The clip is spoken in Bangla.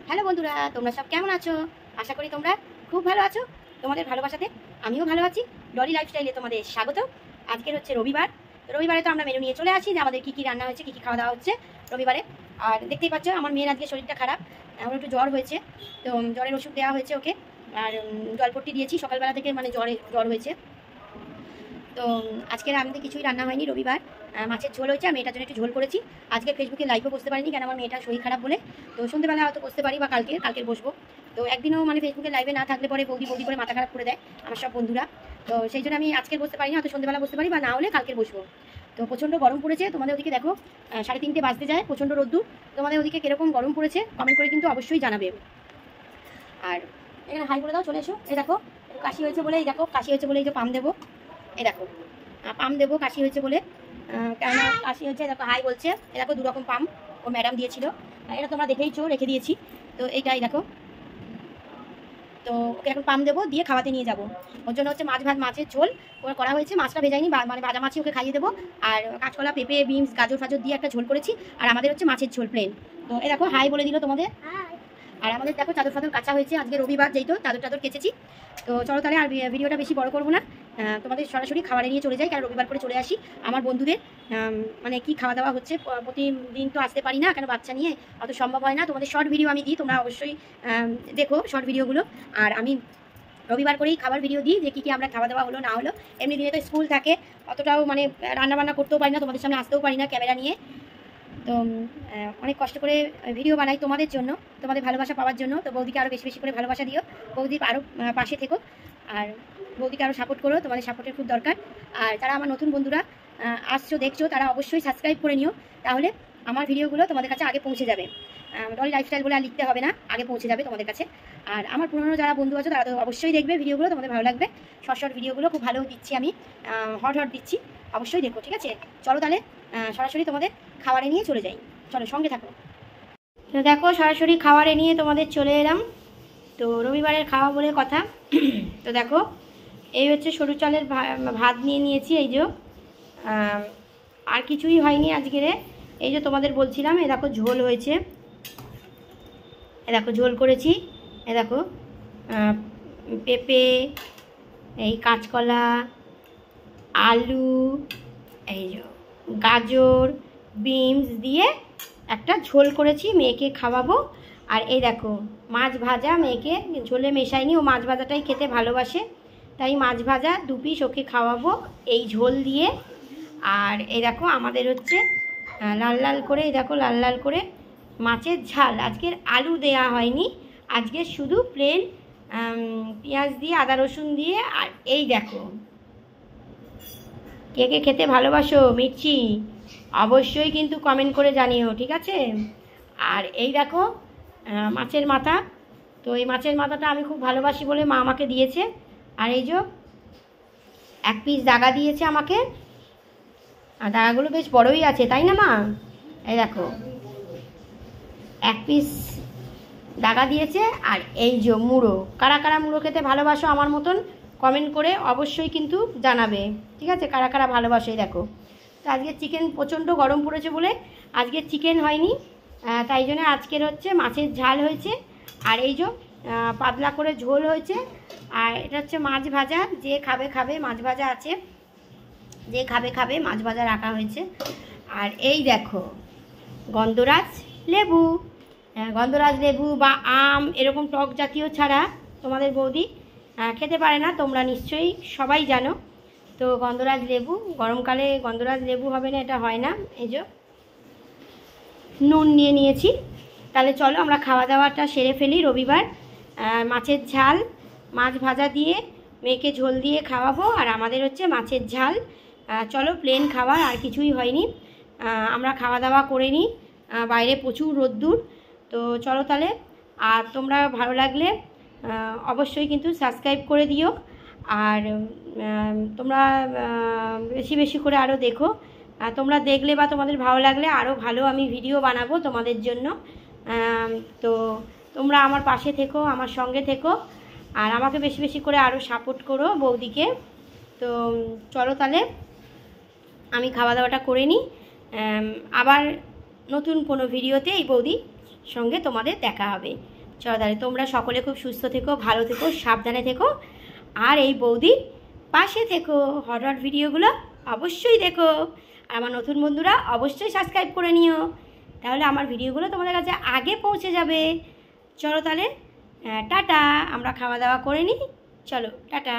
হ্যালো বন্ধুরা, তোমরা সব কেমন আছো? আশা করি তোমরা খুব ভালো আছো। তোমাদের ভালোবাসাতে আমিও ভালো আছি। ডলি লাইফস্টাইলে তোমাদের স্বাগত। আজকের হচ্ছে রবিবার। রবিবারে তো আমরা মেনু নিয়ে চলে আসি যে আমাদের কী কী রান্না হয়েছে, কী কী খাওয়া দাওয়া হচ্ছে রবিবারে। আর দেখতেই পাচ্ছ আমার মেয়ের আজকে শরীরটা খারাপ, আমার একটু জ্বর হয়েছে, তো জ্বরের ওষুধ দেওয়া হয়েছে ওকে। আর জলপট্টি দিয়েছি সকালবেলা থেকে, মানে জ্বর হয়েছে। তো আজকের আমাদের কিছুই রান্না হয়নি, রবিবার। মাছের ঝোল হয়েছে, আমি এটার জন্য একটু ঝোল করেছি। আজকে ফেসবুকে লাইভও বসতে পারিনি, কেন আমার মেয়েটা শরীর খারাপ বলে। তো সন্ধ্যেবেলা হয়তো বসতে পারি বা কালকে বসবো। তো একদিনও মানে ফেসবুকে লাইভে না থাকলে পরে বৌদি করে মাথা খারাপ করে দেয় আমার সব বন্ধুরা। তো সেই জন্য আমি আজকে বসতে পারি না, হয়তো সন্ধ্যেবেলা বসতে পারি বা না হলে কালকে বসবো। তো প্রচণ্ড গরম পড়েছে, তোমাদের ওদিকে দেখো 3:30 বাজতে যায়, প্রচণ্ড রোদ্দুর। তোমাদের ওদিকে কীরকম গরম পড়েছে কমেন্ট করে কিন্তু অবশ্যই জানাবে। আর এখানে হাই করে দাও, চলে এসো। এই দেখো কাশি হয়েছে বলে, এই দেখো কাশি হয়েছে বলে এই যে পাম দেবো, এই দেখো পাম দেবো কাশি হয়েছে বলে। কেননা কাশি হয়েছে, দেখো হাই বলছে। এ দেখো 2 রকম পাম ও ম্যাডাম দিয়েছিল, এটা তোমরা দেখেইছো, রেখে দিয়েছি। তো এইটাই দেখো, তো ওকে এখন পাম দেবো, দিয়ে খাওয়াতে নিয়ে যাবো। ওর জন্য হচ্ছে মাছের ঝোল করা হয়েছে। মাছটা ভেজাইনি, মানে ভাজা মাছই ওকে খাইয়ে দেবো। আর কাঁচকলা, পেঁপে, বিনস, গাজর ফাজর দিয়ে একটা ঝোল করেছি। আর আমাদের হচ্ছে মাছের ঝোল প্লেন। তো এই দেখো হাই বলে দিল তোমাদের। আর আমাদের দেখো চাদর ফাদর কাচা হয়েছে, আজকে রবিবার যেই তো চাদর কেচেছি। তো চলো তাহলে আর ভিডিওটা বেশি বড় করবো না, তোমাদের সরাসরি খাবারে নিয়ে চলে যাই। কারণ রবিবার করে চলে আসি আমার বন্ধুদের মানে কি খাওয়া দাওয়া হচ্ছে। প্রতিদিন তো আসতে পারি না, কেন বাচ্চা নিয়ে অত সম্ভব হয় না। তোমাদের শর্ট ভিডিও আমি দিই, তোমরা অবশ্যই দেখো শর্ট ভিডিওগুলো। আর আমি রবিবার করেই খাবার ভিডিও দিই যে কী আমরা খাওয়া দাওয়া হলো না হলো। এমনি দিনে তো স্কুল থাকে, অতটাও মানে রান্নাবান্না করতেও পারি না, তোমাদের সামনে আসতেও পারি না ক্যামেরা নিয়ে। তো অনেক কষ্ট করে ভিডিও বানাই তোমাদের জন্য, তোমাদের ভালোবাসা পাওয়ার জন্য। তো বৌদিকে আরও বেশি বেশি করে ভালোবাসা দিও, বৌদির আরও পাশে থেকো, আর বৌদিকে আরও সাপোর্ট করো, তোমাদের সাপোর্টের খুব দরকার। আর যারা আমার নতুন বন্ধুরা আসছো দেখছো, তারা অবশ্যই সাবস্ক্রাইব করে নিও, তাহলে আমার ভিডিওগুলো তোমাদের কাছে আগে পৌঁছে যাবে। ডলি লাইফস্টাইল বলে আর লিখতে হবে না, আগে পৌঁছে যাবে তোমাদের কাছে। আর আমার পুরনো যারা বন্ধু আছো তারা তো অবশ্যই দেখবে ভিডিওগুলো, তোমাদের ভালো লাগবে। শর্ট ভিডিওগুলো খুব ভালো দিচ্ছি আমি, হট দিচ্ছি, অবশ্যই দেখো, ঠিক আছে? চলো তাহলে সরাসরি তোমাদের খাবারে নিয়ে চলে যাই, চলো সঙ্গে থাকো। তো দেখো সরাসরি খাবারে নিয়ে তোমাদের চলে এলাম। তো রবিবারের খাওয়া বলে কথা। তো দেখো এই হচ্ছে সরু চালের ভাত নিয়ে নিয়েছি, এই যে আর কিছুই হয়নি আজকের। এই যে তোমাদের বলছিলাম, এ দেখো ঝোল হয়েছে, এ দেখো ঝোল করেছি, এ দেখো পেঁপে, এই কাঁচকলা, আলু, এই যে গাজর, বিনস দিয়ে একটা ঝোল করেছি, মেয়েকে খাওয়াবো। আর এই দেখো মাছ ভাজা, মেয়েকে ঝোলে মেশাইনি, ও মাছ ভাজাটাই খেতে ভালোবাসে, তাই মাছ ভাজা 2 পিস ওকে খাওয়াবো এই ঝোল দিয়ে। আর এই দেখো আমাদের হচ্ছে লাল লাল করে, এই দেখো লাল লাল করে মাছের ঝাল। আজকের আলু দেয়া হয়নি, আজকে শুধু প্লেন পেঁয়াজ দিয়ে, আদা রসুন দিয়ে। আর এই দেখো কে কে খেতে ভালোবাসো মির্চি, অবশ্যই কিন্তু কমেন্ট করে জানিও, ঠিক আছে? আর এই দেখো মাছের মাথা। তো এই মাছের মাথাটা আমি খুব ভালোবাসি বলে মা আমাকে দিয়েছে। আর এই যে 1 পিস দাগা দিয়েছে আমাকে, আর দাগাগুলো বেশ বড়ই আছে, তাই না মা? এই দেখো 1 পিস দাগা দিয়েছে। আর এই যে মুড়ো, কারা কারা মুড়ো খেতে ভালোবাসো আমার মতন কমেন্ট করে অবশ্যই কিন্তু জানাবে, ঠিক আছে? কারা কারা ভালোবাসো। এই দেখো, তো আজকে চিকেন প্রচণ্ড গরম পড়েছে বলে আজকে চিকেন হয়নি, তাই জন্য আজকের হচ্ছে মাছের ঝাল হয়েছে। আর এই যে পাতলা করে ঝোল হয়েছে। আর এটা হচ্ছে মাছ ভাজা, যে খাবে খাবে, মাছ ভাজা আছে, যে খাবে মাছ ভাজা রাখা হয়েছে। আর এই দেখো গন্ধরাজ লেবু, গন্ধরাজ লেবু বা আম এরকম টক জাতীয় ছাড়া তোমাদের বৌদি খেতে পারে না, তোমরা নিশ্চয়ই সবাই জানো। তো গন্ধরাজ লেবু, গরমকালে গন্ধরাজ লেবু হবে না, এটা হয় না। এই যে নুন নিয়ে নিয়েছি। তাহলে চলো আমরা খাওয়া দাওয়াটা সেরে ফেলি। রবিবার মাছের ঝাল, মাছ ভাজা দিয়ে মেয়েকে ঝোল দিয়ে খাওয়াবো। আর আমাদের হচ্ছে মাছের ঝাল। চলো প্লেন খাবার, আর কিছুই হয়নি। আমরা খাওয়া দাওয়া করে নিই, বাইরে প্রচুর রোদ্দুর। তো চলো তাহলে, আর তোমরা ভালো লাগলে অবশ্যই কিন্তু সাবস্ক্রাইব করে দিও। আর তোমরা বেশি বেশি করে আরও দেখো। তোমরা দেখলে বা তোমাদের ভালো লাগলে আরও ভালো আমি ভিডিও বানাবো তোমাদের জন্য। তো তোমরা আমার পাশে থেকো, আমার সঙ্গে থেকো, আর আমাকে বেশি বেশি করে আরও সাপোর্ট করো বৌদিকে। তো চলো তাহলে আমি খাওয়া দাওয়াটা করে নিই, আবার নতুন কোনো ভিডিওতে এই বৌদি সঙ্গে তোমাদের দেখা হবে। চলো তাহলে তোমরা সকলে খুব সুস্থ থেকো, ভালো থেকো, সাবধানে থেকো, আর এই বৌদির পাশে থেকো। হরর ভিডিওগুলো অবশ্যই দেখো। আর আমার নতুন বন্ধুরা অবশ্যই সাবস্ক্রাইব করে নিও, তাহলে আমার ভিডিওগুলো তোমাদের কাছে আগে পৌঁছে যাবে। চলো তাহলে টাটা, আমরা খাওয়া দাওয়া করে নিই। চলো টাটা।